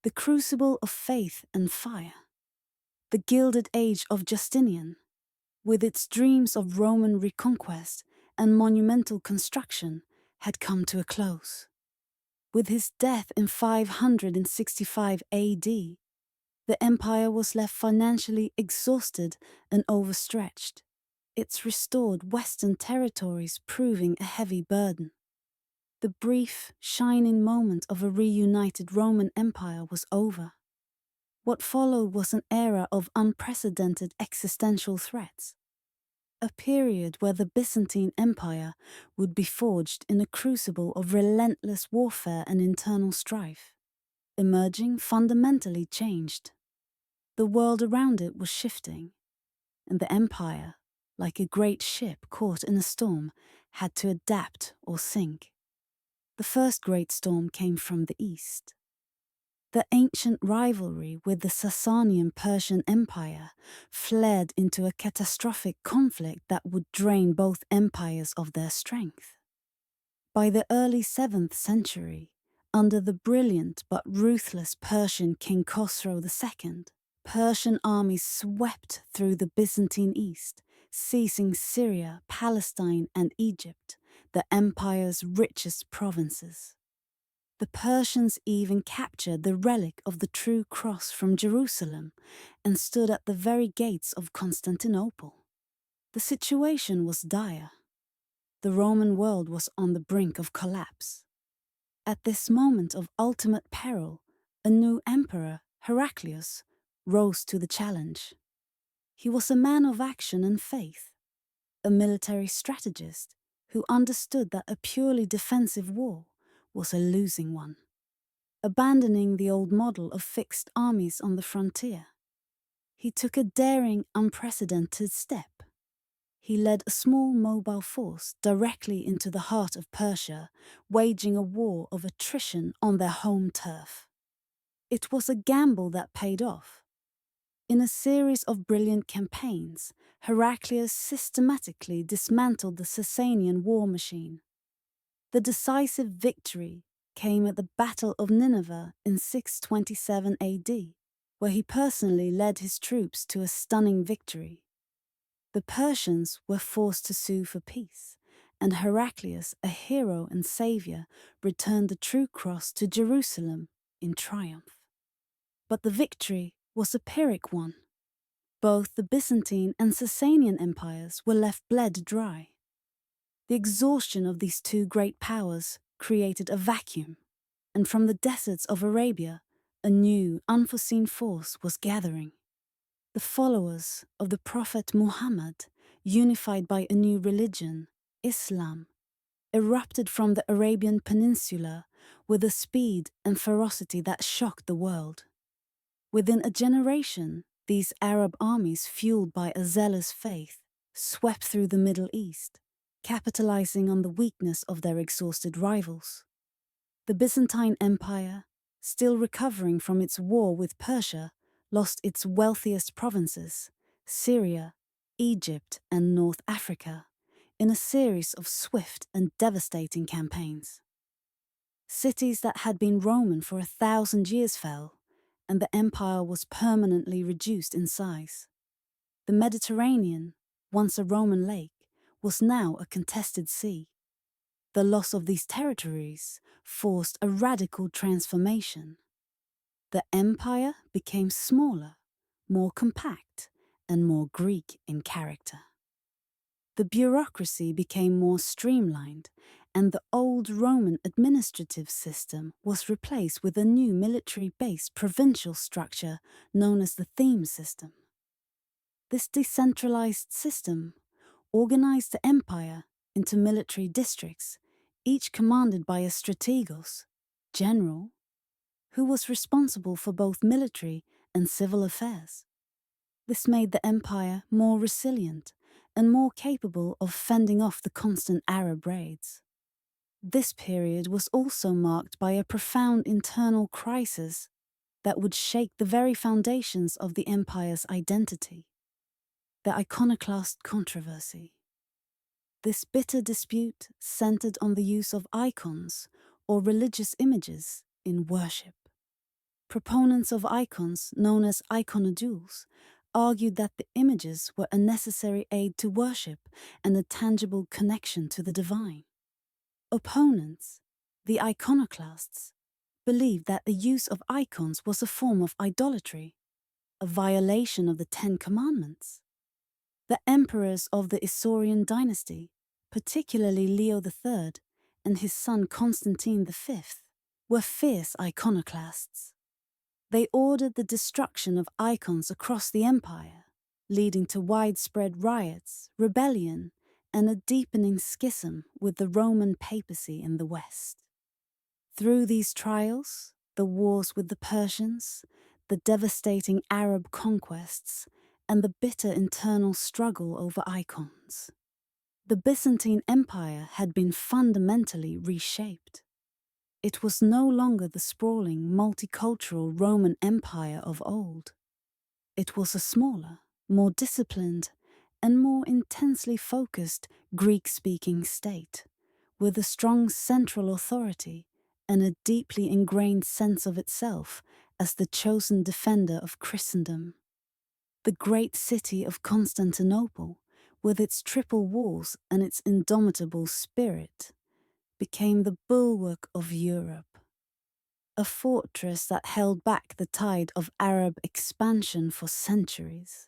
the crucible of faith and fire. The Gilded Age of Justinian, with its dreams of Roman reconquest and monumental construction, had come to a close. With his death in 565 AD, the empire was left financially exhausted and overstretched, its restored western territories proving a heavy burden. The brief, shining moment of a reunited Roman Empire was over. What followed was an era of unprecedented existential threats, a period where the Byzantine Empire would be forged in a crucible of relentless warfare and internal strife, emerging fundamentally changed. The world around it was shifting, and the empire, like a great ship caught in a storm, had to adapt or sink. The first great storm came from the east. The ancient rivalry with the Sasanian-Persian Empire flared into a catastrophic conflict that would drain both empires of their strength. By the early 7th century, under the brilliant but ruthless Persian King Khosrow II, Persian armies swept through the Byzantine East, seizing Syria, Palestine, and Egypt, the empire's richest provinces. The Persians even captured the relic of the true cross from Jerusalem and stood at the very gates of Constantinople. The situation was dire. The Roman world was on the brink of collapse. At this moment of ultimate peril, a new emperor, Heraclius, rose to the challenge. He was a man of action and faith, a military strategist who understood that a purely defensive war was a losing one. Abandoning the old model of fixed armies on the frontier, he took a daring, unprecedented step. He led a small mobile force directly into the heart of Persia, waging a war of attrition on their home turf. It was a gamble that paid off. In a series of brilliant campaigns, Heraclius systematically dismantled the Sasanian war machine. The decisive victory came at the Battle of Nineveh in 627 AD, where he personally led his troops to a stunning victory. The Persians were forced to sue for peace, and Heraclius, a hero and savior, returned the true cross to Jerusalem in triumph. But the victory was a Pyrrhic one. Both the Byzantine and Sasanian empires were left bled dry. The exhaustion of these two great powers created a vacuum, and from the deserts of Arabia, a new, unforeseen force was gathering. The followers of the Prophet Muhammad, unified by a new religion, Islam, erupted from the Arabian Peninsula with a speed and ferocity that shocked the world. Within a generation, these Arab armies, fueled by a zealous faith, swept through the Middle East, capitalizing on the weakness of their exhausted rivals. The Byzantine Empire, still recovering from its war with Persia, lost its wealthiest provinces, Syria, Egypt, and North Africa, in a series of swift and devastating campaigns. Cities that had been Roman for 1,000 years fell, and the empire was permanently reduced in size. The Mediterranean, once a Roman lake, was now a contested sea. The loss of these territories forced a radical transformation. The empire became smaller, more compact, and more Greek in character. The bureaucracy became more streamlined, and the old Roman administrative system was replaced with a new military-based provincial structure known as the theme system. This decentralized system organized the empire into military districts, each commanded by a strategos, general, who was responsible for both military and civil affairs. This made the empire more resilient and more capable of fending off the constant Arab raids. This period was also marked by a profound internal crisis that would shake the very foundations of the empire's identity: the iconoclast controversy. This bitter dispute centered on the use of icons or religious images in worship. Proponents of icons, known as iconodules, argued that the images were a necessary aid to worship and a tangible connection to the divine. Opponents, the iconoclasts, believed that the use of icons was a form of idolatry, a violation of the Ten Commandments. The emperors of the Isaurian dynasty, particularly Leo III and his son Constantine V, were fierce iconoclasts. They ordered the destruction of icons across the empire, leading to widespread riots, rebellion, and a deepening schism with the Roman papacy in the West. Through these trials, the wars with the Persians, the devastating Arab conquests, and the bitter internal struggle over icons, the Byzantine Empire had been fundamentally reshaped. It was no longer the sprawling, multicultural Roman Empire of old. It was a smaller, more disciplined, and more intensely focused Greek-speaking state, with a strong central authority and a deeply ingrained sense of itself as the chosen defender of Christendom. The great city of Constantinople, with its triple walls and its indomitable spirit, became the bulwark of Europe, a fortress that held back the tide of Arab expansion for centuries.